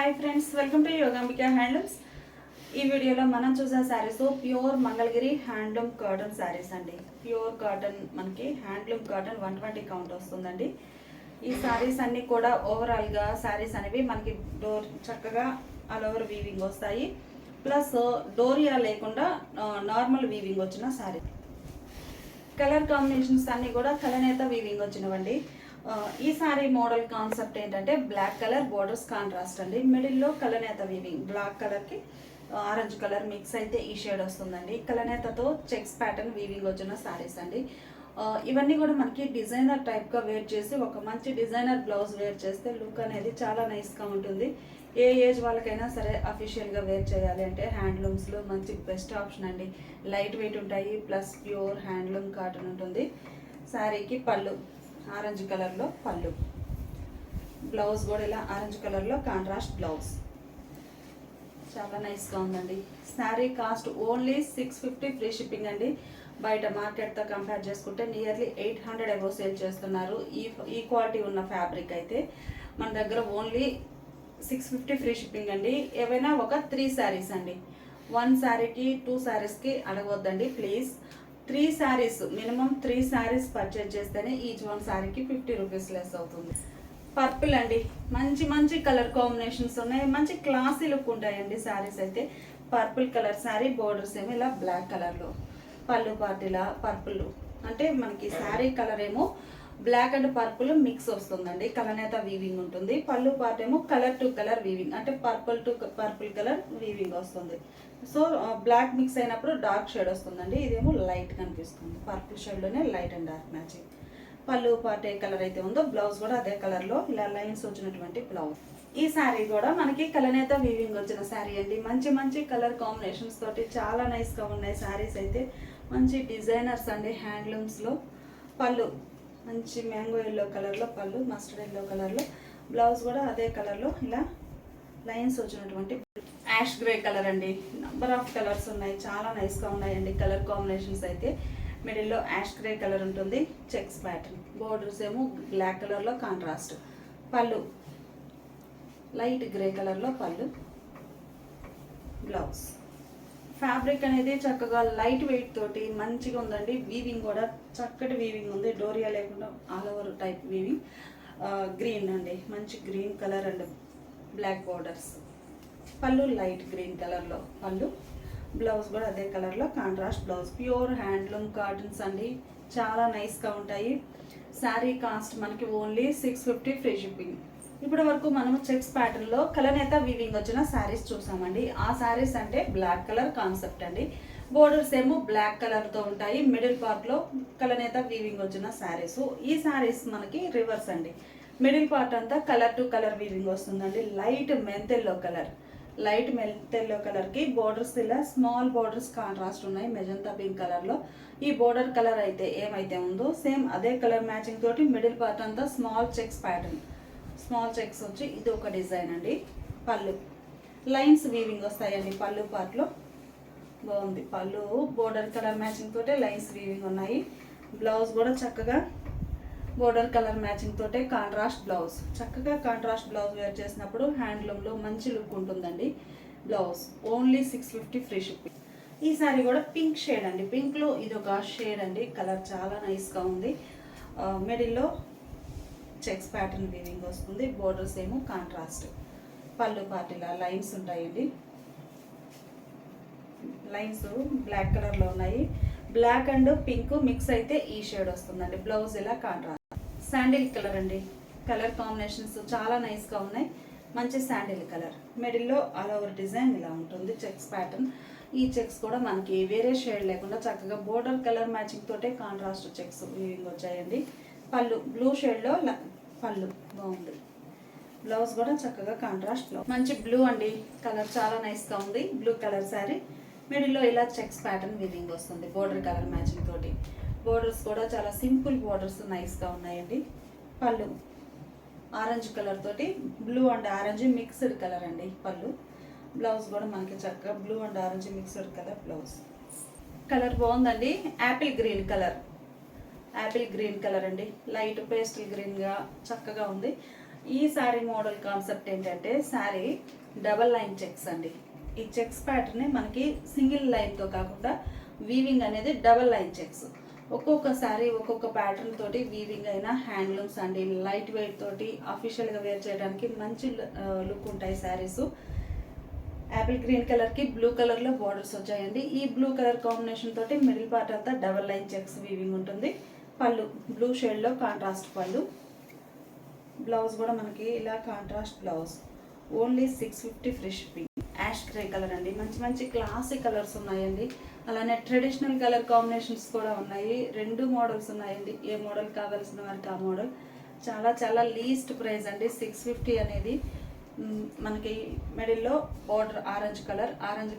Hi friends, welcome to Yogambika handlooms. ఈ వీడియోలో మనం చూసే saris pure Mangalagiri handloom cotton saris అండి. ప్యూర్ కాటన్ మనకి హ్యాండ్లూమ్ కాటన్ 120 కౌంట్ వస్తుందండి. ఈ శారీస్ అన్నీ కూడా ఓవరాల్గా శారీస్ అనేవి మనకి చక్కగా ఆల్ ఓవర్ వీవింగ్ వస్తాయి. ప్లస్ డోరియా లేకుండా నార్మల్ వీవింగ్ వచ్చిన శారీ. కలర్ కాంబినేషన్స్ అన్నీ కూడా కలనేత వీవింగ్ వచ్చినవండి. ఈ సారీ మోడల్ కాన్సెప్ట్ ఏంటంటే బ్లాక్ కలర్ బోర్డర్స్ కాంట్రాస్ట్ అండి. మిడిల్లో కలనేత వీవింగ్, బ్లాక్ కలర్కి ఆరెంజ్ కలర్ మిక్స్ అయితే ఈ షేడ్ వస్తుందండి. కలనేతతో చెక్స్ ప్యాటర్న్ వీవింగ్ వచ్చిన సారీస్ అండి. ఇవన్నీ కూడా మనకి డిజైనర్ టైప్గా వేర్ చేసి ఒక మంచి డిజైనర్ బ్లౌజ్ వేర్ చేస్తే లుక్ అనేది చాలా నైస్గా ఉంటుంది. ఏ ఏజ్ వాళ్ళకైనా సరే అఫీషియల్గా వేర్ చేయాలి అంటే హ్యాండ్లూమ్స్లో మంచి బెస్ట్ ఆప్షన్ అండి. లైట్ వెయిట్ ఉంటాయి, ప్లస్ ప్యూర్ హ్యాండ్లూమ్ కాటన్ ఉంటుంది. శారీకి పళ్ళు ఆరెంజ్ కలర్లో, పళ్ళు బ్లౌజ్ కూడా ఇలా ఆరెంజ్ కలర్లో కాంట్రాస్ట్ బ్లౌజ్. చాలా నైస్గా ఉందండి. Sari cost only 650 free shipping అండి. బయట మార్కెట్తో కంపేర్ చేసుకుంటే నియర్లీ 800 అబౌ సేల్ చేస్తున్నారు. ఈ క్వాలిటీ ఉన్న ఫ్యాబ్రిక్ అయితే మన దగ్గర ఓన్లీ 650 ఫ్రీ షిప్పింగ్ అండి. ఏవైనా ఒక 3 శారీస్ అండి. 1 శారీకి 2 శారీస్కి అడగవద్దండి please. 3 saris minimum 3 saris purchase చేస్తేనే ఈచ్ 1 శారీకి 50 రూపీస్ లెస్ అవుతుంది. పర్పుల్ అండి, మంచి మంచి కలర్ కాంబినేషన్స్ ఉన్నాయి, మంచి క్లాసీ లుక్ ఉంటాయండి శారీస్ అయితే. పర్పుల్ కలర్ శారీ, బోర్డర్స్ ఏమో ఇలా బ్లాక్ కలర్లో, పళ్ళు పార్టీలా పర్పుల్ అంటే మనకి శారీ కలర్ ఏమో బ్లాక్ అండ్ పర్పుల్ మిక్స్ వస్తుందండి. కలనేత వీవింగ్ ఉంటుంది. పళ్ళు పార్ట్ ఏమో కలర్ టు కలర్ వీవింగ్ అంటే purple to purple colour weaving వస్తుంది. సో బ్లాక్ మిక్స్ అయినప్పుడు డార్క్ షేడ్ వస్తుందండి. ఇదేమో లైట్ కనిపిస్తుంది, పర్పుల్ షేడ్లోనే light and dark matching. Pallu part ఏ కలర్ అయితే ఉందో బ్లౌజ్ కూడా అదే కలర్లో ఇలా లైన్స్ వచ్చినటువంటి బ్లౌజ్. ఈ శారీ కూడా మనకి కలనేత వీవింగ్ వచ్చిన శారీ అండి. మంచి మంచి కలర్ కాంబినేషన్స్ తోటి చాలా నైస్గా ఉన్నాయి శారీస్ అయితే. మంచి డిజైనర్స్ అండి హ్యాండ్లూమ్స్లో. పళ్ళు మంచి మ్యాంగో ఎల్లో కలర్లో, పళ్ళు మస్టర్డ్ ఎల్లో కలర్లో, బ్లౌజ్ కూడా అదే కలర్లో ఇలా లైన్స్ వచ్చినటువంటి యాష్ గ్రే కలర్ అండి. నెంబర్ ఆఫ్ కలర్స్ ఉన్నాయి, చాలా నైస్గా ఉన్నాయండి కలర్ కాంబినేషన్స్ అయితే. మిడిల్లో యాష్ గ్రే కలర్ ఉంటుంది, చెక్స్ ప్యాటర్న్, బోర్డర్స్ ఏమో బ్లాక్ కలర్లో కాంట్రాస్ట్. పళ్ళు లైట్ గ్రే కలర్లో, పళ్ళు బ్లౌజ్. ఫ్యాబ్రిక్ అనేది చక్కగా లైట్ వెయిట్ తోటి మంచిగా ఉందండి. వీవింగ్ కూడా చక్కటి వీవింగ్ ఉంది, డోరియా లేకుండా all over type weaving. Green అండి, మంచి green colour and black borders. Pallu light green కలర్లో, పళ్ళు బ్లౌజ్ కూడా అదే కలర్లో contrast blouse. Pure handloom cottons అండి, చాలా నైస్గా ఉంటాయి. శారీ కాస్ట్ మనకి ఓన్లీ 650 ఫ్రీ షిప్పింగ్. ఇప్పటి వరకు మనము చెక్స్ ప్యాటర్న్లో కలనేత వీవింగ్ వచ్చిన శారీస్ చూసామండి. ఆ శారీస్ అంటే బ్లాక్ కలర్ కాన్సెప్ట్ అండి. బోర్డర్స్ ఏమో బ్లాక్ కలర్తో ఉంటాయి. మిడిల్ పార్ట్లో కలనేత వీవింగ్ వచ్చిన శారీస్. ఈ శారీస్ మనకి రివర్స్ అండి. మిడిల్ పార్ట్ అంతా కలర్ టు కలర్ వీవింగ్ వస్తుందండి. లైట్ మెంతెల్లో కలర్, లైట్ మెంతెల్లో కలర్కి బోర్డర్స్ ఇలా స్మాల్ బోర్డర్స్ కాంట్రాస్ట్ ఉన్నాయి మెజంతా పింక్ కలర్లో. ఈ బోర్డర్ కలర్ అయితే ఏమైతే ఉందో సేమ్ అదే కలర్ మ్యాచింగ్ తోటి మిడిల్ పార్ట్ అంతా small checks pattern, small checks వచ్చి ఇది ఒక డిజైన్ అండి. పళ్ళు లైన్స్ వీవింగ్ వస్తాయండి పళ్ళు పార్ట్లో. బాగుంది పళ్ళు, బోర్డర్ కలర్ మ్యాచింగ్ తోటే లైన్స్ వీవింగ్ ఉన్నాయి. బ్లౌజ్ కూడా చక్కగా బోర్డర్ కలర్ మ్యాచింగ్ తోటే కాంట్రాస్ట్ బ్లౌజ్. చక్కగా కాంట్రాస్ట్ బ్లౌజ్ వేర్ చేసినప్పుడు హ్యాండ్లూమ్లో మంచి లుక్ ఉంటుందండి. Blouse only 650 free shipping. ఈ సారీ కూడా పింక్ షేడ్ అండి. పింక్లో ఇది ఒక షేడ్ అండి. కలర్ చాలా నైస్గా ఉంది. మిడిల్లో చెక్స్ ప్యాటర్న్ వీవింగ్ వస్తుంది. బోర్డర్స్ ఏమో కాంట్రాస్ట్. పళ్ళు పార్టీలా లైన్స్ ఉంటాయండి. లైన్స్ బ్లాక్ కలర్లో ఉన్నాయి. బ్లాక్ అండ్ పింక్ మిక్స్ అయితే ఈ షేడ్ వస్తుందండి. బ్లౌజ్ ఇలా కాంట్రాస్ట్. శాండిల్ కలర్ అండి. కలర్ కాంబినేషన్స్ చాలా నైస్గా ఉన్నాయి. మంచి శాండిల్ కలర్. మిడిల్లో ఆల్ ఓవర్ డిజైన్ ఇలా ఉంటుంది చెక్స్ ప్యాటర్న్. ఈ చెక్స్ కూడా మనకి వేరే షేడ్ లేకుండా చక్కగా బోర్డర్ కలర్ మ్యాచింగ్ తోటే కాంట్రాస్ట్ చెక్స్ వీవింగ్ వచ్చాయండి. పళ్ళు బ్లూ షేడ్లో పళ్ళు బాగుంది. బ్లౌజ్ కూడా చక్కగా కాంట్రాస్ట్ బ్లౌజ్. మంచి బ్లూ అండి, కలర్ చాలా నైస్గా ఉంది. Blue colour sari. మిడిల్లో ఇలా చెక్స్ ప్యాటర్న్ వీవింగ్ వస్తుంది బోర్డర్ కలర్ మ్యాచింగ్ తోటి. బోర్డర్స్ కూడా చాలా సింపుల్ బోర్డర్స్ నైస్గా ఉన్నాయండి. పళ్ళు ఆరెంజ్ కలర్ తోటి blue and orange mixed colour అండి పళ్ళు. బ్లౌజ్ కూడా మనకి చక్కగా blue and orange mixed colour blouse. Colour బాగుందండి. Apple green colour, Apple green colour అండి. లైట్ పేస్టల్ గ్రీన్గా చక్కగా ఉంది. ఈ శారీ మోడల్ కాన్సెప్ట్ ఏంటంటే శారీ డబల్ లైన్ చెక్స్ అండి. ఈ చెక్స్ ప్యాటర్న్ మనకి సింగిల్ లైన్తో కాకుండా వీవింగ్ అనేది డబల్ లైన్ చెక్స్. ఒక్కొక్క శారీ ఒక్కొక్క ప్యాటర్న్ తోటి వీవింగ్ అయినా హ్యాండ్లూమ్స్ అండి, లైట్ వెయిట్ తోటి అఫీషియల్గా వేర్ చేయడానికి మంచి లుక్ ఉంటాయి శారీస్. యాపిల్ గ్రీన్ కలర్కి బ్లూ కలర్లో బార్డర్స్ వచ్చాయండి. ఈ బ్లూ కలర్ కాంబినేషన్ తోటి మిడిల్ పార్ట్ అంతా డబల్ లైన్ చెక్స్ వీవింగ్ ఉంటుంది. పళ్ళు బ్లూ షేడ్లో కాంట్రాస్ట్ పళ్ళు. బ్లౌజ్ కూడా మనకి ఇలా contrast blouse. Only 650 free shipping. Ash grey colour అండి, మంచి మంచి క్లాసిక్ కలర్స్ ఉన్నాయండి. అలానే ట్రెడిషనల్ కలర్ కాంబినేషన్స్ కూడా ఉన్నాయి. 2 మోడల్స్ ఉన్నాయండి. ఏ మోడల్ కావాల్సిన వారికి ఆ మోడల్. చాలా చాలా లీస్ట్ ప్రైస్ అండి 650 అనేది. మనకి మిడిల్లో బార్డర్ ఆరెంజ్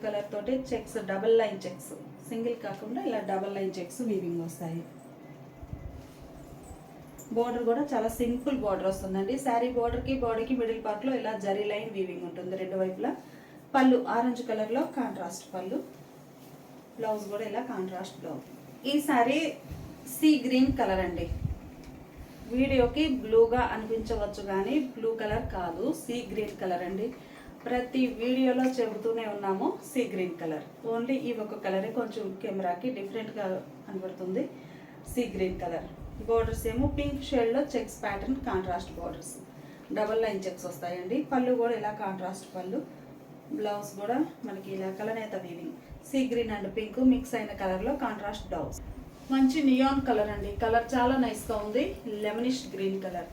కలర్ తోటి checks, double line checks, single కాకుండా ఇలా డబల్ లైన్ చెక్స్ వీవింగ్ వస్తాయి. బోర్డర్ కూడా చాలా సింపుల్ బోర్డర్ వస్తుందండి. శారీ బోర్డర్కి బాడీకి మిడిల్ పార్ట్లో ఇలా జరీ లైన్ వీవింగ్ ఉంటుంది 2 వైపులా. పళ్ళు ఆరెంజ్ కలర్లో కాంట్రాస్ట్ పళ్ళు. బ్లౌజ్ కూడా ఇలా కాంట్రాస్ట్ బ్లౌజ్. ఈ శారీ సీ గ్రీన్ కలర్ అండి. వీడియోకి బ్లూగా అనిపించవచ్చు కానీ బ్లూ కలర్ కాదు, సీ గ్రీన్ కలర్ అండి. ప్రతి వీడియోలో చెబుతూనే ఉన్నాము సీ గ్రీన్ కలర్. ఓన్లీ ఈ ఒక కలరే కొంచెం కెమెరాకి డిఫరెంట్గా కనబడుతుంది. Sea green colour. బోర్డర్స్ ఏమో పింక్ షేడ్లో checks pattern, contrast borders, double line checks వస్తాయండి. పళ్ళు కూడా ఇలా కాంట్రాస్ట్ పళ్ళు. బ్లౌజ్ కూడా మనకి ఇలా కలనేత weaving, sea green and pink mix అయిన కలర్లో కాంట్రాస్ట్ బ్లౌజ్. మంచి నియాన్ కలర్ అండి. కలర్ చాలా నైస్గా ఉంది. Lemonish green colour.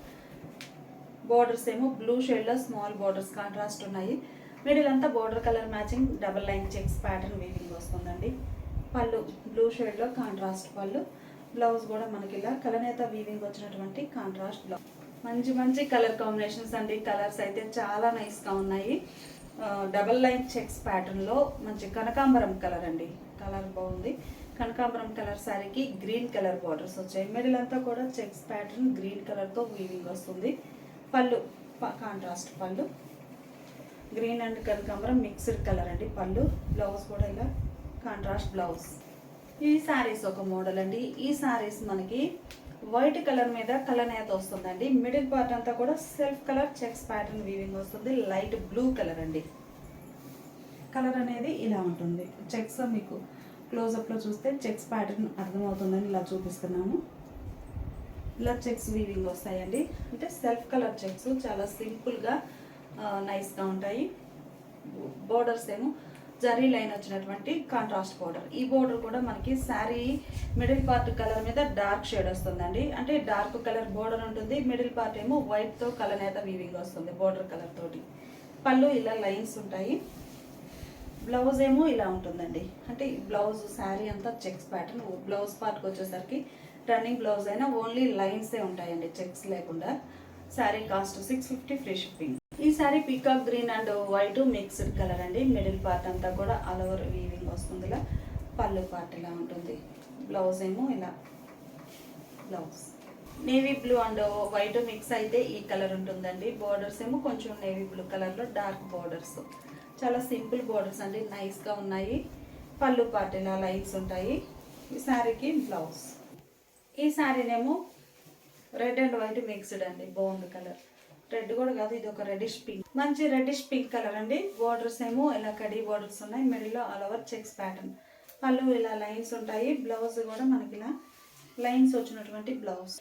బోర్డర్స్ ఏమో బ్లూ షేడ్లో స్మాల్ బోర్డర్స్ కాంట్రాస్ట్ ఉన్నాయి. మిడిల్ అంతా border colour matching double line checks pattern weaving వస్తుందండి. పళ్ళు బ్లూ షేడ్లో కాంట్రాస్ట్ పళ్ళు. బ్లౌజ్ కూడా మనకి ఇలా కలనేత వీవింగ్ వచ్చినటువంటి కాంట్రాస్ట్ బ్లౌజ్. మంచి మంచి కలర్ కాంబినేషన్స్ అండి. కలర్స్ అయితే చాలా నైస్గా ఉన్నాయి. డబల్ లైన్ చెక్స్ ప్యాటర్న్లో మంచి కనకాంబరం కలర్ అండి. కలర్ బాగుంది. కనకాంబరం కలర్ శారీకి గ్రీన్ కలర్ బార్డర్స్ వచ్చాయి. మిడిల్ అంతా కూడా చెక్స్ ప్యాటర్న్ గ్రీన్ కలర్తో వీవింగ్ వస్తుంది. పళ్ళు కాంట్రాస్ట్ పళ్ళు. గ్రీన్ అండ్ కనకాంబరం మిక్స్డ్ కలర్ అండి పళ్ళు. బ్లౌజ్ కూడా ఇలా కాంట్రాస్ట్ బ్లౌజ్. ఈ శారీస్ ఒక మోడల్ అండి. ఈ శారీస్ మనకి వైట్ కలర్ మీద కలనేత వస్తుందండి. మిడిల్ పార్ట్ అంతా కూడా self colour checks pattern weaving వస్తుంది. లైట్ బ్లూ కలర్ అండి. కలర్ అనేది ఇలా ఉంటుంది. చెక్స్ మీకు క్లోజప్లో చూస్తే చెక్స్ ప్యాటర్న్ అర్థమవుతుందని ఇలా చూపిస్తున్నాము. ఇలా చెక్స్ వీవింగ్ వస్తాయండి. అంటే సెల్ఫ్ కలర్ చెక్స్ చాలా సింపుల్గా నైస్గా ఉంటాయి. బోర్డర్స్ ఏమో జరీ లైన్ వచ్చినటువంటి కాంట్రాస్ట్ బోర్డర్. ఈ బోర్డర్ కూడా మనకి శారీ మిడిల్ పార్ట్ కలర్ మీద డార్క్ షేడ్ వస్తుందండి. అంటే డార్క్ కలర్ బోర్డర్ ఉంటుంది. మిడిల్ పార్ట్ ఏమో వైట్తో కలనేత వీవింగ్ వస్తుంది బోర్డర్ కలర్ తోటి. పళ్ళు ఇలా లైన్స్ ఉంటాయి. బ్లౌజ్ ఏమో ఇలా ఉంటుందండి. అంటే బ్లౌజ్ శారీ అంతా చెక్స్ ప్యాటర్న్. బ్లౌజ్ పార్ట్కి వచ్చేసరికి రన్నింగ్ బ్లౌజ్ అయినా ఓన్లీ లైన్సే ఉంటాయండి, చెక్స్ లేకుండా. Sari cost 650 free shipping. ఈ sari peacock green and white mixed colour అండి. మిడిల్ పార్ట్ అంతా కూడా ఆల్ ఓవర్ వీవింగ్ వస్తుంది. ఇలా పళ్ళు పార్ట్ ఇలా ఉంటుంది. బ్లౌజ్ ఏమో ఇలా blouse. Navy blue and white mix అయితే ఈ కలర్ ఉంటుందండి. బోర్డర్స్ ఏమో కొంచెం నేవీ బ్లూ కలర్లో డార్క్ బోర్డర్స్. చాలా సింపుల్ బోర్డర్స్ అండి, నైస్గా ఉన్నాయి. పళ్ళు పార్ట్ ఇలా లైన్స్ ఉంటాయి. ఈ శారీకి బ్లౌజ్. ఈ శారీనేమో రెడ్ అండ్ వైట్ మిక్స్డ్ అండి. బాగుంది కలర్. రెడ్ కూడా కాదు, ఇది ఒక రెడిష్ పింక్. మంచి రెడిష్ పింక్ కలర్ అండి. బోర్డర్స్ ఏమో ఇలా కడీ బోర్డర్స్ ఉన్నాయి. మిడిల్లో ఆల్ ఓవర్ చెక్స్ ప్యాటర్న్. పళ్ళు ఇలా లైన్స్ ఉంటాయి. బ్లౌజ్ కూడా మనకి ఇలా లైన్స్ వచ్చినటువంటి బ్లౌజ్.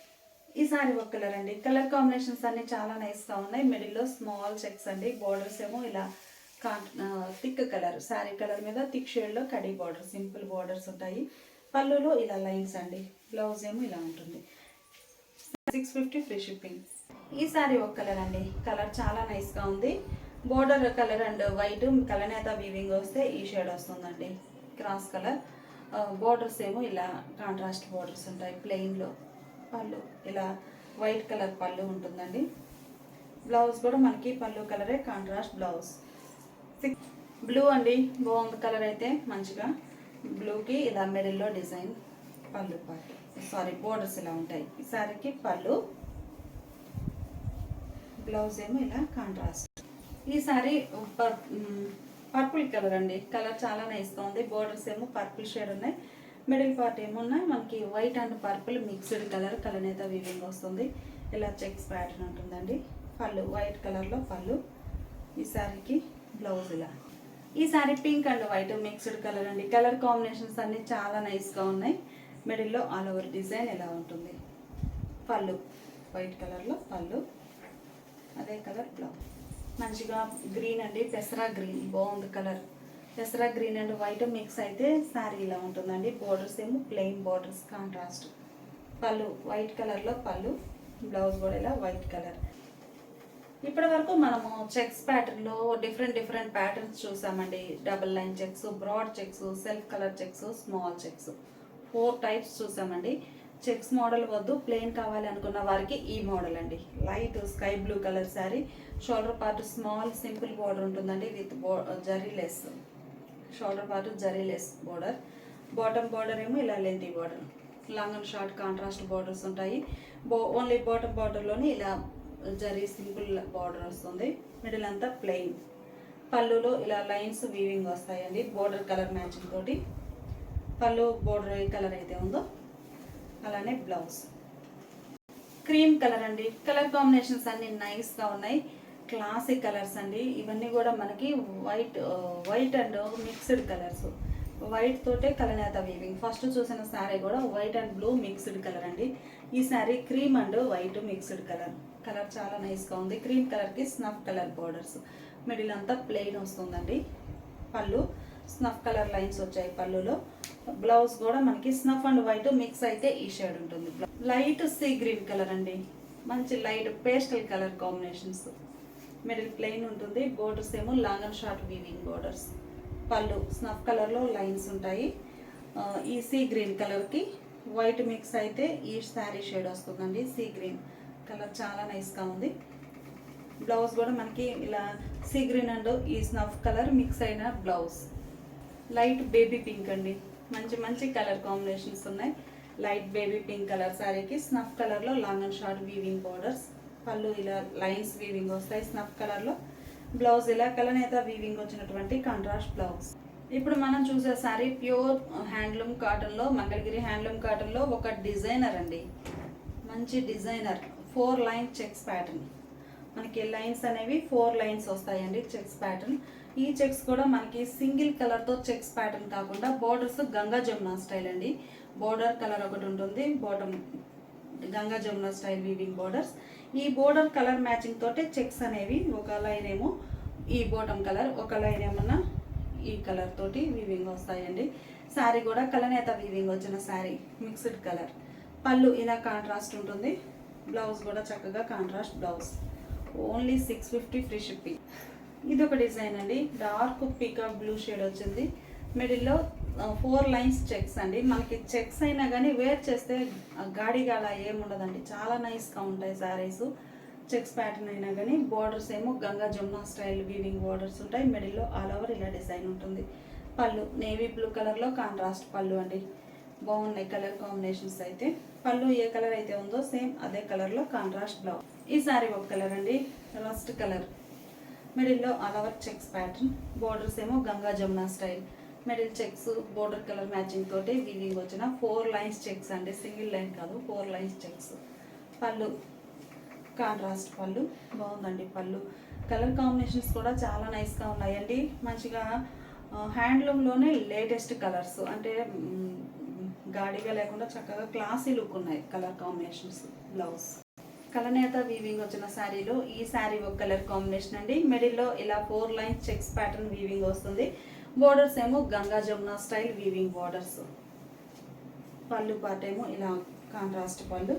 ఈ శారీ ఒక కలర్ అండి. కలర్ కాంబినేషన్స్ అన్ని చాలా నైస్గా ఉన్నాయి. మిడిల్లో స్మాల్ చెక్స్ అండి. బోర్డర్స్ ఏమో ఇలా థిక్ కలర్, శారీ కలర్ మీద థిక్ షేడ్లో కడీ బార్డర్, సింపుల్ బార్డర్స్ ఉంటాయి. పళ్ళులో ఇలా లైన్స్ అండి. బ్లౌజ్ ఏమో ఇలా ఉంటుంది. 650 ఫ్రీ షిప్పింగ్. ఈ శారీ ఒక కలర్ అండి. కలర్ చాలా నైస్గా ఉంది. బోర్డర్ కలర్ అండ్ వైట్ కలనేత వీవింగ్ వస్తే ఈ షేడ్ వస్తుందండి, క్రాస్ కలర్. బోర్డర్స్ ఏమో ఇలా కాంట్రాస్ట్ బోర్డర్స్ ఉంటాయి ప్లెయిన్లో. పళ్ళు ఇలా వైట్ కలర్ పళ్ళు ఉంటుందండి. బ్లౌజ్ కూడా మనకి పళ్ళు కలరే కాంట్రాస్ట్ బ్లౌజ్. బ్లూ అండి. బాగుంది కలర్ అయితే మంచిగా. బ్లూకి ఇలా మిడిల్లో డిజైన్. పళ్ళు పార్ట్ బోర్డర్స్ ఇలా ఉంటాయి. ఈ శారీకి పళ్ళు. బ్లౌజ్ ఏమో ఇలా కాంట్రాస్ట్. ఈ శారీ పర్పుల్ కలర్ అండి. కలర్ చాలా నైస్గా ఉంది. బోర్డర్స్ ఏమో పర్పుల్ షేడ్ ఉన్నాయి. మిడిల్ పార్ట్ ఏమో ఉన్నాయి మనకి white and purple mixed colour కలనేత వీవింగ్ వస్తుంది. ఇలా చెక్స్ ప్యాటర్న్ ఉంటుందండి. పళ్ళు వైట్ కలర్లో పళ్ళు. ఈ శారీకి బ్లౌజ్ ఇలా. ఈ sari pink and white mixed colour అండి. కలర్ కాంబినేషన్స్ అన్నీ చాలా నైస్గా ఉన్నాయి. మిడిల్లో ఆల్ ఓవర్ డిజైన్ ఎలా ఉంటుంది. పళ్ళు వైట్ కలర్లో పళ్ళు, అదే కలర్ బ్లౌజ్. మంచిగా గ్రీన్ అండి, పెసరా గ్రీన్ బాగుంది కలర్. పెసరా గ్రీన్ అండ్ వైట్ మిక్స్ అయితే శారీ ఇలా ఉంటుందండి. బోర్డర్స్ ఏమో plain borders contrast. Pallu white కలర్లో పళ్ళు, బ్లౌజ్ కూడా ఇలా వైట్ కలర్. ఇప్పటి వరకు మనము చెక్స్ ప్యాటర్న్లో డిఫరెంట్ ప్యాటర్న్స్ చూసామండి. Double line checks, broad checks, self colour checks, small checks, 4 types చూసామండి. చెక్స్ మోడల్ వద్దు, ప్లెయిన్ కావాలి అనుకున్న వారికి ఈ మోడల్ అండి. Light sky blue colour sari, shoulder part small simple border ఉంటుందండి with zari less. Shoulder part zari less border. Bottom border ఏమో ఇలా lengthy border. Long and short contrast borders ఉంటాయి. ఓన్లీ బాటమ్ బోర్డర్లోని ఇలా జరీ సింపుల్ బార్డర్ వస్తుంది. మిడిల్ అంతా ప్లెయిన్. పళ్ళులో ఇలా లైన్స్ వీవింగ్ వస్తాయండి బోర్డర్ కలర్ మ్యాచింగ్ తోటి. పళ్ళు బోర్డర్ ఏ కలర్ అయితే ఉందో అలానే బ్లౌజ్ క్రీమ్ కలర్ అండి. కలర్ కాంబినేషన్స్ అన్ని నైస్గా ఉన్నాయి. క్లాసిక్ కలర్స్ అండి. ఇవన్నీ కూడా మనకి white and mixed colours. White తోటే కలనేత వీవింగ్. ఫస్ట్ చూసిన శారీ కూడా white and blue mixed colour అండి. ఈ sari cream and white mixed colour. Colour చాలా నైస్గా ఉంది. క్రీమ్ కలర్కి స్నఫ్ కలర్ బోర్డర్స్. మిడిల్ అంతా ప్లెయిన్ వస్తుందండి. పళ్ళు స్నఫ్ కలర్ లైన్స్ వచ్చాయి పళ్ళులో. బ్లౌజ్ కూడా మనకి స్నఫ్ అండ్ వైట్ మిక్స్ అయితే ఈ షేడ్ ఉంటుంది. లైట్ సీ గ్రీన్ కలర్ అండి. మంచి light pastel colour combinations. Middle plain ఉంటుంది. బోర్డర్స్ ఏమో long and short weaving borders. పళ్ళు స్నఫ్ కలర్లో లైన్స్ ఉంటాయి. ఈ సీ గ్రీన్ కలర్కి వైట్ మిక్స్ అయితే ఈ శారీ షేడ్ వస్తుందండి. సీ గ్రీన్ కలర్ చాలా నైస్గా ఉంది. బ్లౌజ్ కూడా మనకి ఇలా సీ గ్రీన్ అండ్ ఈ స్నఫ్ కలర్ మిక్స్ అయిన బ్లౌజ్. లైట్ బేబీ పింక్ అండి. మంచి కలర్ కాంబినేషన్స్ ఉన్నాయి. లైట్ బేబీ పింక్ కలర్ శారీకి స్నఫ్ కలర్లో long and short weaving borders. పళ్ళు ఇలా లైన్స్ వీవింగ్ వస్తాయి స్నఫ్ కలర్లో. బ్లౌజ్ ఇలా కలనేత వీవింగ్ వచ్చినటువంటి కాంట్రాస్ట్ బ్లౌజ్. ఇప్పుడు మనం చూసే శారీ ప్యూర్ హ్యాండ్లూమ్ కాటన్లో, మంగళగిరి హ్యాండ్లూమ్ కాటన్లో ఒక డిజైనర్ అండి. మంచి డిజైనర్ 4 లైన్ చెక్స్ ప్యాటర్న్. మనకి లైన్స్ అనేవి 4 లైన్స్ వస్తాయండి చెక్స్ ప్యాటర్న్. ఈ చెక్స్ కూడా మనకి సింగిల్ కలర్తో చెక్స్ ప్యాటర్న్ కాకుండా బోర్డర్స్ గంగా జమున స్టైల్ అండి. బోర్డర్ కలర్ ఒకటి ఉంటుంది. Bottom Ganga Jamuna style weaving borders. ఈ బోర్డర్ కలర్ మ్యాచింగ్ తోటే చెక్స్ అనేవి ఒక లైన్ ఏమో ఈ బాటమ్ కలర్, ఒక లైన్ ఏమన్నా ఈ కలర్ తోటి వీవింగ్ వస్తాయండి. శారీ కూడా కలనేత వీవింగ్ వచ్చిన శారీ మిక్స్డ్ కలర్. పళ్ళు ఇలా కాంట్రాస్ట్ ఉంటుంది. బ్లౌజ్ కూడా చక్కగా contrast blouse. Only 650 free shipping. ఇది ఒక డిజైన్ అండి. డార్క్ పీకాక్ బ్లూ షేడ్ వచ్చింది. మిడిల్లో 4 లైన్స్ చెక్స్ అండి. మనకి చెక్స్ అయినా కానీ వేర్ చేస్తే గాడిగా అలా ఏముండదండి. చాలా నైస్గా ఉంటాయి శారీస్. చెక్స్ ప్యాటర్న్ అయినా కానీ. బోర్డర్స్ ఏమో Ganga Jamuna style weaving borders ఉంటాయి. మిడిల్లో ఆల్ ఓవర్ ఇలా డిజైన్ ఉంటుంది. పళ్ళు నేవీ బ్లూ కలర్లో కాంట్రాస్ట్ పళ్ళు అండి. బాగున్నాయి కలర్ కాంబినేషన్స్ అయితే. పళ్ళు ఏ కలర్ అయితే ఉందో సేమ్ అదే కలర్లో కాంట్రాస్ట్ బ్లౌజ్. ఈ శారీ ఒక కలర్ అండి, రస్ట్ కలర్. మిడిల్లో all over checks pattern. Borders ఏమో Ganga Jamuna style. Middle checks border colour matching తోటి వీవింగ్ వచ్చిన 4 లైన్స్ చెక్స్ అండి. సింగిల్ లైన్ కాదు, 4 లైన్స్ చెక్స్. పళ్ళు కాంట్రాస్ట్ పళ్ళు. బాగుందండి పళ్ళు. కలర్ కాంబినేషన్స్ కూడా చాలా నైస్గా ఉన్నాయండి. మంచిగా హ్యాండ్లూమ్లోనే లేటెస్ట్ కలర్స్, అంటే గాడిగా లేకుండా చక్కగా క్లాసీ లుక్ ఉన్నాయి కలర్ కాంబినేషన్స్. బ్లౌజ్ కలనేత వీవింగ్ వచ్చిన శారీలో ఈ శారీ ఒక కలర్ కాంబినేషన్ అండి. మిడిల్లో ఇలా 4 లైన్స్ చెక్స్ ప్యాటర్న్ వీవింగ్ వస్తుంది. బోర్డర్స్ ఏమో Ganga Jamuna style weaving borders. పళ్ళు పార్ట్ ఏమో ఇలా కాంట్రాస్ట్ పళ్ళు.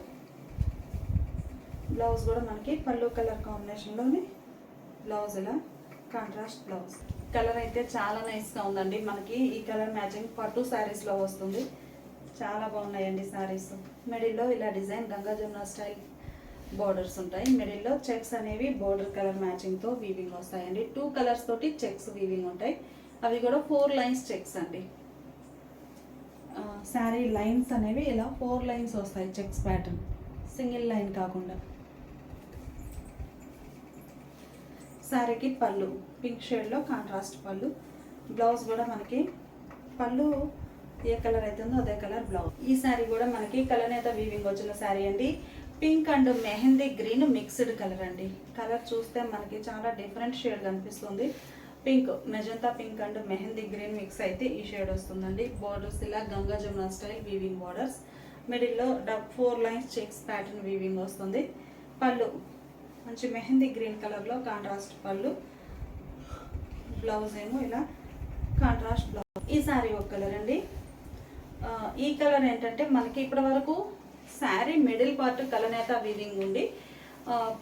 బ్లౌజ్ కూడా మనకి పళ్ళు కలర్ కాంబినేషన్లోని బ్లౌజ్ ఇలా కాంట్రాస్ట్ బ్లౌజ్. కలర్ అయితే చాలా నైస్గా ఉందండి. మనకి ఈ కలర్ మ్యాచింగ్ పట్టు శారీస్లో వస్తుంది. చాలా బాగున్నాయండి శారీస్. మిడిల్లో ఇలా design Ganga Jamuna style borders ఉంటాయి. మిడిల్లో చెక్స్ అనేవి బోర్డర్ కలర్ మ్యాచింగ్తో వీవింగ్ వస్తాయండి. 2 కలర్స్ తోటి చెక్స్ వీవింగ్ ఉంటాయి. అవి కూడా 4 లైన్స్ చెక్స్ అండి. శారీ లైన్స్ అనేవి ఇలా 4 లైన్స్ వస్తాయి చెక్స్ ప్యాటర్న్, సింగిల్ లైన్ కాకుండా. శారీకి పళ్ళు పింక్ షేడ్లో కాంట్రాస్ట్ పళ్ళు. బ్లౌజ్ కూడా మనకి పళ్ళు ఏ కలర్ అవుతుందో అదే కలర్ బ్లౌజ్. ఈ శారీ కూడా మనకి కలనేత వీవింగ్ వచ్చిన శారీ అండి. Pink and mehndi green mixed colour అండి. కలర్ చూస్తే మనకి చాలా డిఫరెంట్ షేడ్ కనిపిస్తుంది. Pink, magenta pink and mehndi green mix అయితే ఈ షేడ్ వస్తుందండి. బోర్డర్స్ ఇలా Ganga Jamuna style weaving borders, మిడిల్లో 4 లైన్స్ చెక్స్ ప్యాటర్న్ వీవింగ్ వస్తుంది. పళ్ళు మంచి మెహందీ గ్రీన్ కలర్లో కాంట్రాస్ట్ పళ్ళు. బ్లౌజ్ ఏమో ఇలా కాంట్రాస్ట్ బ్లౌజ్. ఈ శారీ ఒక కలర్ అండి. ఈ కలర్ ఏంటంటే మనకి ఇప్పటి వరకు శారీ మిడిల్ పార్ట్ కలనేత వీవింగ్ ఉండి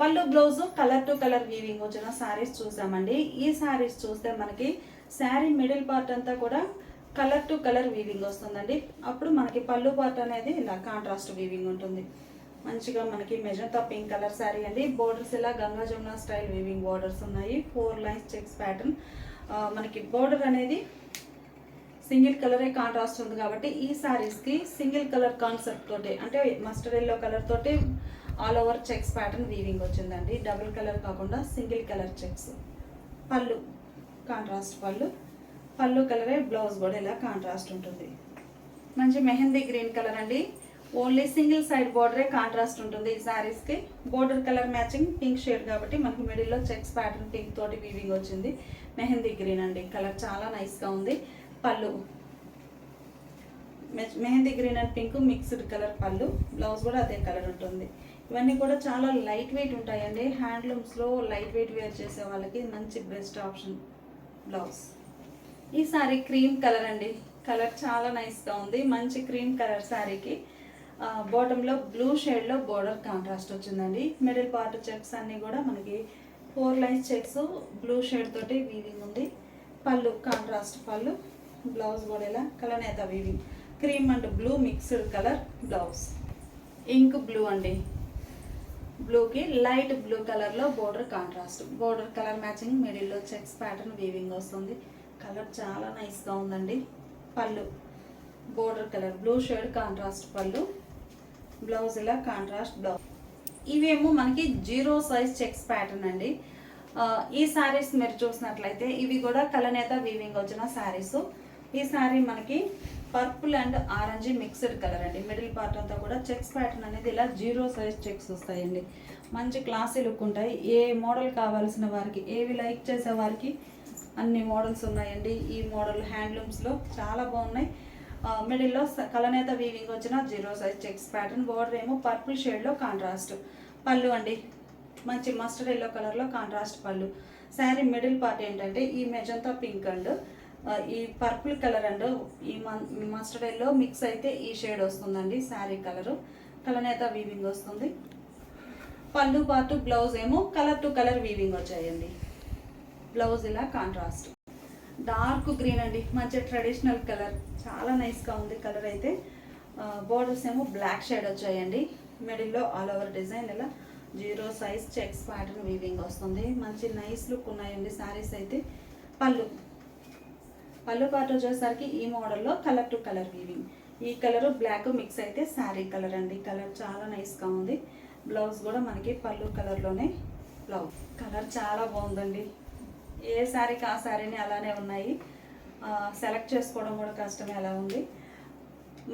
పళ్ళు blouse colour to colour weaving వచ్చిన శారీస్ చూసామండి. ఈ శారీస్ చూస్తే మనకి శారీ మిడిల్ పార్ట్ అంతా కూడా కలర్ టు కలర్ వీవింగ్ వస్తుందండి. అప్పుడు మనకి పళ్ళు పార్ట్ అనేది ఇలా కాంట్రాస్ట్ వీవింగ్ ఉంటుంది. మంచిగా మనకి మెజంతా పింక్ కలర్ శారీ అండి. బోర్డర్స్ ఇలా Ganga Jamuna style weaving borders ఉన్నాయి. 4 లైన్స్ చెక్స్ ప్యాటర్న్. మనకి బోర్డర్ అనేది సింగిల్ కలరే కాంట్రాస్ట్ ఉంది కాబట్టి ఈ శారీస్కి సింగిల్ కలర్ కాన్సెప్ట్ తోటి, అంటే మస్టర్డ్ ఎల్లో కలర్ తోటి all over checks pattern weaving వచ్చిందండి. డబుల్ కలర్ కాకుండా సింగిల్ కలర్ చెక్స్. పళ్ళు కాంట్రాస్ట్ పళ్ళు. పళ్ళు కలరే బ్లౌజ్ కూడా ఇలా కాంట్రాస్ట్ ఉంటుంది. మంచి మెహందీ గ్రీన్ కలర్ అండి. ఓన్లీ సింగిల్ సైడ్ బోర్డరే కాంట్రాస్ట్ ఉంటుంది ఈ శారీస్కి. Border colour matching pink shade కాబట్టి మనకి మిడిల్లో చెక్స్ ప్యాటర్న్ పింక్ తోటి వీవింగ్ వచ్చింది. మెహందీ గ్రీన్ అండి. కలర్ చాలా నైస్గా ఉంది. పళ్ళు mehndi green and pink mixed colour పళ్ళు. బ్లౌజ్ కూడా అదే కలర్ ఉంటుంది. ఇవన్నీ కూడా చాలా లైట్ వెయిట్ ఉంటాయండి. హ్యాండ్లూమ్స్లో లైట్ వెయిట్ వేర్ చేసే వాళ్ళకి మంచి బెస్ట్ ఆప్షన్ బ్లౌజ్. ఈ శారీ క్రీమ్ కలర్ అండి. కలర్ చాలా నైస్గా ఉంది. మంచి క్రీమ్ కలర్ శారీకి బాటంలో బ్లూ షేడ్లో బోర్డర్ కాంట్రాస్ట్ వచ్చిందండి. మిడిల్ పార్ట్ చెక్స్ అన్నీ కూడా మనకి 4 లైన్స్ చెక్స్ బ్లూ షేడ్ తోటి వీవింగ్ ఉంది. పళ్ళు కాంట్రాస్ట్ పళ్ళు. బ్లౌజ్ కూడా ఇలా కలనేత weaving. Cream and blue mixed colour blouse. Ink blue అండి. బ్లూకి లైట్ బ్లూ కలర్లో border contrast. Border colour matching మిడిల్లో చెక్స్ ప్యాటర్న్ వీవింగ్ వస్తుంది. కలర్ చాలా నైస్గా ఉందండి. Pallu border colour blue shade contrast పళ్ళు. బ్లౌజ్ ఇలా కాంట్రాస్ట్ బ్లౌజ్. ఇవేమో మనకి 0 సైజ్ చెక్స్ ప్యాటర్న్ అండి. ఈ శారీస్ మీరు చూసినట్లయితే ఇవి కూడా కలనేత వీవింగ్ వచ్చిన శారీస్. ఈ శారీ మనకి purple and orange mixed colour అండి. మిడిల్ పార్ట్ అంతా కూడా చెక్స్ ప్యాటర్న్ అనేది ఇలా 0 సైజ్ చెక్స్ వస్తాయండి. మంచి క్లాసీ లుక్ ఉంటాయి. ఏ మోడల్ కావాల్సిన వారికి, ఏవి లైక్ చేసే వారికి అన్ని మోడల్స్ ఉన్నాయండి. ఈ మోడల్ హ్యాండ్లూమ్స్లో చాలా బాగున్నాయి. మిడిల్లో కలనేత వీవింగ్ వచ్చిన 0 సైజ్ చెక్స్ ప్యాటర్న్. బోర్డర్ ఏమో పర్పుల్ షేడ్లో కాంట్రాస్ట్. పళ్ళు అండి మంచి మస్టర్డ్ ఎల్లో కలర్లో కాంట్రాస్ట్ పళ్ళు. శారీ మిడిల్ పార్ట్ ఏంటంటే ఈ మెజంతా పింక్ అండ్ ఈ పర్పుల్ కలర్ అండ్ ఈ మస్టర్డ్ ఎల్లో మిక్స్ అయితే ఈ షేడ్ వస్తుందండి. శారీ కలరు కలనేత వీవింగ్ వస్తుంది. పళ్ళు పార్ట్ బ్లౌజ్ ఏమో కలర్ టు కలర్ వీవింగ్ వచ్చాయండి. బ్లౌజ్ ఇలా కాంట్రాస్ట్. డార్క్ గ్రీన్ అండి. మంచి ట్రెడిషనల్ కలర్. చాలా నైస్గా ఉంది కలర్ అయితే. బోర్డర్స్ ఏమో బ్లాక్ షేడ్ వచ్చాయండి. మిడిల్లో ఆల్ ఓవర్ డిజైన్ ఇలా 0 సైజ్ చెక్స్ ప్యాటర్న్ వీవింగ్ వస్తుంది. మంచి నైస్ లుక్ ఉన్నాయండి శారీస్ అయితే. పళ్ళు పార్ట్ వచ్చేసరికి ఈ మోడల్లో కలర్ టు కలర్ వీవింగ్. ఈ కలర్ బ్లాక్ మిక్స్ అయితే శారీ కలర్ అండి. కలర్ చాలా నైస్గా ఉంది. బ్లౌజ్ కూడా మనకి పళ్ళు కలర్లోనే బ్లౌజ్. కలర్ చాలా బాగుందండి. ఏ శారీకి ఆ శారీని అలానే ఉన్నాయి. సెలెక్ట్ చేసుకోవడం కూడా కష్టమే అలా ఉంది.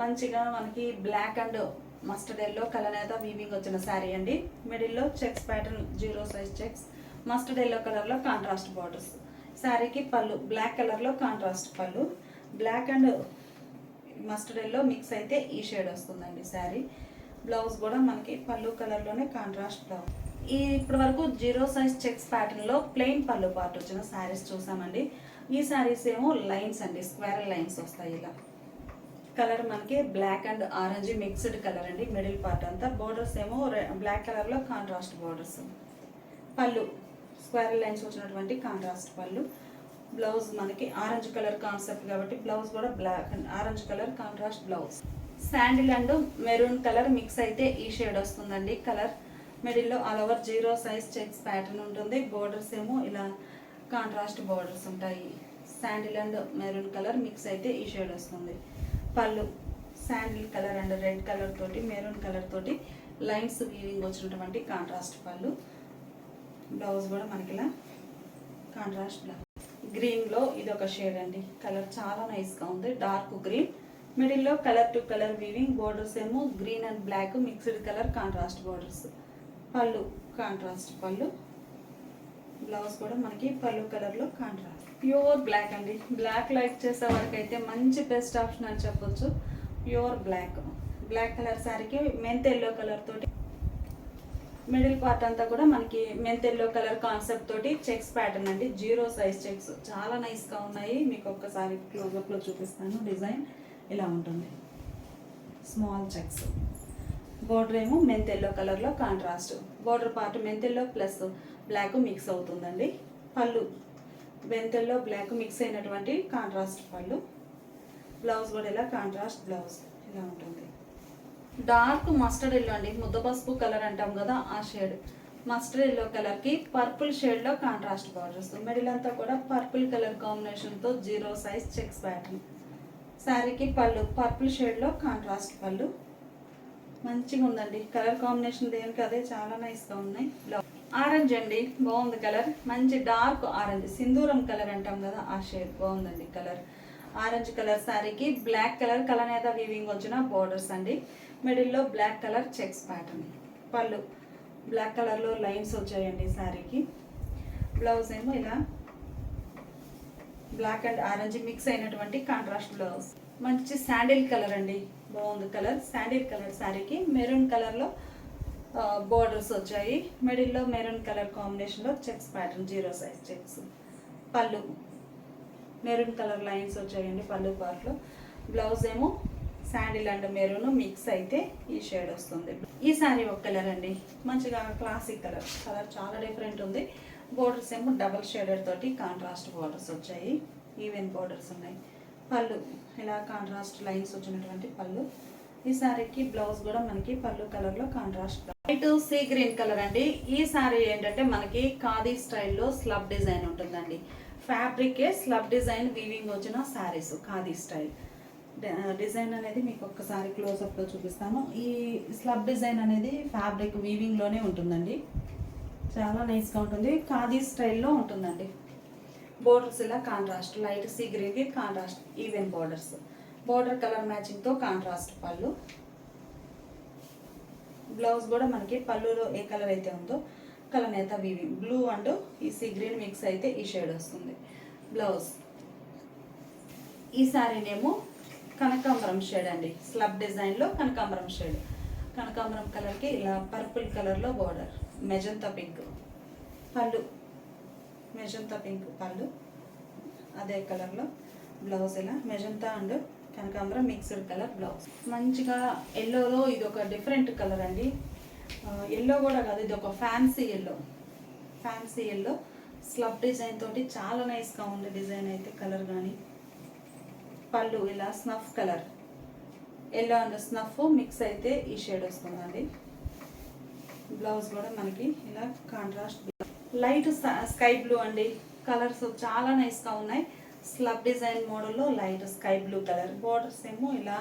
మంచిగా మనకి బ్లాక్ అండ్ మస్టర్డ్ ఎల్లో కలనేత వీవింగ్ వచ్చిన శారీ అండి. మిడిల్లో checks pattern 0 size checks. Mustard yellow కలర్లో కాంట్రాస్ట్ బార్డర్స్. శారీకి పళ్ళు బ్లాక్ కలర్లో contrast pallu. Black and mustard yellow mix అయితే ఈ షేడ్ వస్తుందండి శారీ. బ్లౌజ్ కూడా మనకి పళ్ళు కలర్లోనే కాంట్రాస్ట్ బ్లౌజ్. ఇప్పటి వరకు 0 సైజ్ చెక్స్ ప్యాటర్న్లో ప్లెయిన్ పళ్ళు పార్ట్ వచ్చిన శారీస్ చూసామండి. ఈ శారీస్ ఏమో లైన్స్ అండి, స్క్వేర్ లైన్స్ వస్తాయి ఇలా. కలర్ మనకి black and orange mixed colour అండి. మిడిల్ పార్ట్ అంతా బోర్డర్స్ ఏమో బ్లాక్ కలర్లో కాంట్రాస్ట్ బోర్డర్స్. పళ్ళు స్క్వేర్ లైన్స్ వచ్చినటువంటి కాంట్రాస్ట్ పళ్ళు. బ్లౌజ్ మనకి ఆరెంజ్ కలర్ కాన్సెప్ట్ కాబట్టి బ్లౌజ్ కూడా black and orange colour contrast blouse. Sandal and maroon colour mix అయితే ఈ షేడ్ వస్తుందండి. కలర్ మిడిల్లో all over 0 size checks pattern ఉంటుంది. బోర్డర్స్ ఏమో ఇలా కాంట్రాస్ట్ బోర్డర్స్ ఉంటాయి. Sandal and maroon colour mix అయితే ఈ షేడ్ వస్తుంది. పళ్ళు sandal colour and red colour తోటి మెరూన్ కలర్ తోటి లైన్స్ వీవింగ్ వచ్చినటువంటి కాంట్రాస్ట్ పళ్ళు. బ్లౌజ్ కూడా మనకి ఇలా కాంట్రాస్ట్ బ్లౌజ్. గ్రీన్లో ఇది ఒక షేడ్ అండి. కలర్ చాలా నైస్గా ఉంది. డార్క్ గ్రీన్ మిడిల్లో colour to colour weaving, borders ఏమో green and black mixed colour contrast borders. Pallu contrast పళ్ళు, బ్లౌజ్ కూడా మనకి పళ్ళు కలర్లో కాంట్రాస్ట్. ప్యూర్ బ్లాక్ అండి. బ్లాక్ లైక్ చేసే వరకు అయితే మంచి బెస్ట్ ఆప్షన్ అని చెప్పొచ్చు. ప్యూర్ బ్లాక్, బ్లాక్ కలర్ శారీకి మెంత్ ఎల్లో కలర్ తోటి మిడిల్ పార్ట్ అంతా కూడా మనకి మెంత్ ఎల్లో కలర్ కాన్సెప్ట్ తోటి చెక్స్ ప్యాటర్న్ అండి. 0 సైజ్ చెక్స్ చాలా నైస్గా ఉన్నాయి. మీకు ఒక్కసారి క్లోజప్లో చూపిస్తాను. డిజైన్ ఇలా ఉంటుంది, స్మాల్ చెక్స్. బోర్డర్ ఏమో మెంత్ ఎల్లో కలర్లో contrast. Border part mint yellow plus black mix అవుతుందండి. పళ్ళు మెంత్ ఎల్లో బ్లాక్ మిక్స్ అయినటువంటి కాంట్రాస్ట్ పళ్ళు. బ్లౌజ్ కూడా ఇలా కాంట్రాస్ట్ బ్లౌజ్ ఇలా ఉంటుంది. డార్క్ మస్టర్డ్ ఎల్లో అండి, ముద్ద పసుపు కలర్ అంటాం కదా ఆ షేడ్. మస్టర్డ్ ఎల్లో కలర్కి పర్పుల్ షేడ్లో కాంట్రాస్ట్ బార్డర్స్. మిడిల్ అంతా కూడా పర్పుల్ కలర్ కాంబినేషన్తో 0 సైజ్ చెక్స్ ప్యాటర్న్. శారీకి పళ్ళు పర్పుల్ షేడ్లో కాంట్రాస్ట్ పళ్ళు. మంచిగా ఉందండి కలర్ కాంబినేషన్, దేనికి అదే చాలా నైస్గా ఉన్నాయి. ఆరెంజ్ అండి, బాగుంది కలర్. మంచి డార్క్ ఆరెంజ్, సింధూరం కలర్ అంటాం కదా ఆ షేడ్. బాగుందండి కలర్. ఆరెంజ్ కలర్ శారీకి బ్లాక్ కలర్ కలనేత వీవింగ్ వచ్చిన బోర్డర్స్ అండి. మిడిల్లో బ్లాక్ కలర్ చెక్స్ ప్యాటర్న్. పళ్ళు బ్లాక్ కలర్లో లైన్స్ వచ్చాయండి శారీకి. బ్లౌజ్ ఏమో ఇలా బ్లాక్ అండ్ ఆరెంజ్ మిక్స్ అయినటువంటి కాంట్రాస్ట్ బ్లౌజ్. మంచి శాండిల్ కలర్ అండి, బాగుంది కలర్. శాండిల్ కలర్ శారీకి మెరూన్ కలర్లో బోర్డర్స్ వచ్చాయి. మిడిల్లో మెరూన్ కలర్ కాంబినేషన్లో చెక్స్ ప్యాటర్న్ 0 సైజ్ చెక్స్. పళ్ళు మెరూన్ కలర్ లైన్స్ వచ్చాయండి పళ్ళు పార్ట్లో. బ్లౌజ్ ఏమో శాండిల్ అండ్ మెరూన్ మిక్స్ అయితే ఈ షేడ్ వస్తుంది. ఈ శారీ ఒక కలర్ అండి, మంచిగా క్లాసిక్ కలర్. కలర్ చాలా డిఫరెంట్ ఉంది. బోర్డర్స్ ఏమో డబల్ షేడర్ తోటి కాంట్రాస్ట్ బోర్డర్స్ వచ్చాయి, ఈవెన్ బోర్డర్స్ ఉన్నాయి. పళ్ళు ఇలా కాంట్రాస్ట్ లైన్స్ వచ్చినటువంటి పళ్ళు. ఈ శారీకి బ్లౌజ్ కూడా మనకి పళ్ళు కలర్లో contrast. Light sea green colour అండి. ఈ శారీ ఏంటంటే మనకి ఖాదీ స్టైల్లో స్లబ్ డిజైన్ ఉంటుందండి. ఫ్యాబ్రికే స్లబ్ డిజైన్ వీవింగ్ వచ్చిన శారీస్ ఖాదీ స్టైల్. డిజైన్ అనేది మీకు ఒక్కసారి క్లోజప్లో చూపిస్తాను. ఈ స్లబ్ డిజైన్ అనేది ఫ్యాబ్రిక్ వీవింగ్లోనే ఉంటుందండి, చాలా నైస్గా ఉంటుంది. ఖాదీ స్టైల్లో ఉంటుందండి. బోర్డర్స్ ఇలా కాంట్రాస్ట్, లైట్ సీ గ్రీన్కి contrast even borders. Border colour మ్యాచింగ్తో కాంట్రాస్ట్ పళ్ళు. బ్లౌజ్ కూడా మనకి పళ్ళులో ఏ కలర్ అయితే ఉందో కలనేత వీవింగ్ బ్లూ అండ్ ఈ సీ గ్రీన్ మిక్స్ అయితే ఈ షేడ్ వస్తుంది. బ్లౌజ్ ఈ శారీనేమో కనకాంబరం షేడ్ అండి, స్లబ్ డిజైన్లో కనకాంబరం షేడ్. కనకాంబరం కలర్కి ఇలా పర్పుల్ కలర్లో బోర్డర్, మెజంతా పింక్. పళ్ళు మెజంతా పింక్ పళ్ళు, అదే కలర్లో బ్లౌజ్ ఇలా మెజంతా అండ్ కనకాంబరం మిక్స్డ్ కలర్ బ్లౌజ్. మంచిగా ఎల్లోలో ఇది ఒక డిఫరెంట్ కలర్ అండి. ఎల్లో కూడా కాదు, ఇది ఒక fancy yellow. Fancy yellow slub design తోటి చాలా నైస్గా ఉంది డిజైన్ అయితే, కలర్ కానీ. పళ్ళు ఇలా snuff colour, yellow and snuff mix అయితే ఈ షేడ్ వస్తుందండి. బ్లౌజ్ కూడా మనకి ఇలా కాంట్రాస్ట్ లైట్ స్కై బ్లూ అండి. కలర్స్ చాలా నైస్గా ఉన్నాయి. స్లబ్ డిజైన్ మోడల్లో light sky blue colour. Borders ఏమో ఇలా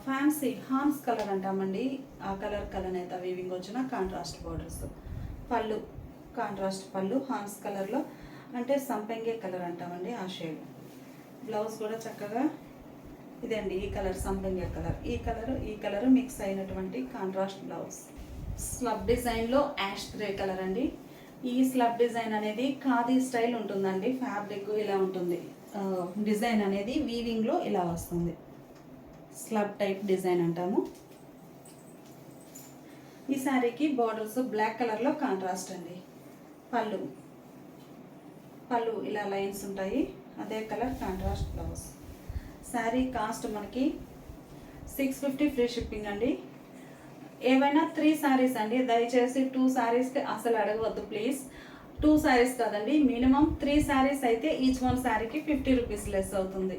ఫ్యాన్సీ హాన్స్ కలర్ అంటామండి, ఆ కలర్ కలనేత వీవింగ్ వచ్చిన కాంట్రాస్ట్ బోర్డర్స్. పళ్ళు కాంట్రాస్ట్ పళ్ళు హాన్స్ కలర్లో, అంటే సంపెంగే కలర్ అంటామండి ఆ షేడ్. బ్లౌజ్ కూడా చక్కగా ఇదండి ఈ కలర్ సంపెంగే కలర్. ఈ కలర్ మిక్స్ అయినటువంటి కాంట్రాస్ట్ బ్లౌజ్. స్లబ్ డిజైన్లో యాష్ గ్రే కలర్ అండి. ఈ స్లబ్ డిజైన్ అనేది ఖాదీ స్టైల్ ఉంటుందండి. ఫ్యాబ్రిక్ ఇలా ఉంటుంది, డిజైన్ అనేది వీవింగ్లో ఇలా వస్తుంది. స్లబ్ టైప్ డిజైన్ అంటాము. ఈ శారీకి బార్డర్స్ బ్లాక్ కలర్లో కాంట్రాస్ట్ అండి. పళ్ళు ఇలా లైన్స్ ఉంటాయి, అదే colour contrast blouse. Sari cost మనకి 650 ఫ్రీ షిప్పింగ్ అండి. ఏవైనా 3 శారీస్ అండి, దయచేసి 2 శారీస్కి అసలు అడగవద్దు ప్లీజ్. 2 శారీస్ కాదండి, మినిమం 3 శారీస్ అయితే ఈచ్ 1 శారీకి 50 రూపీస్ లెస్ అవుతుంది.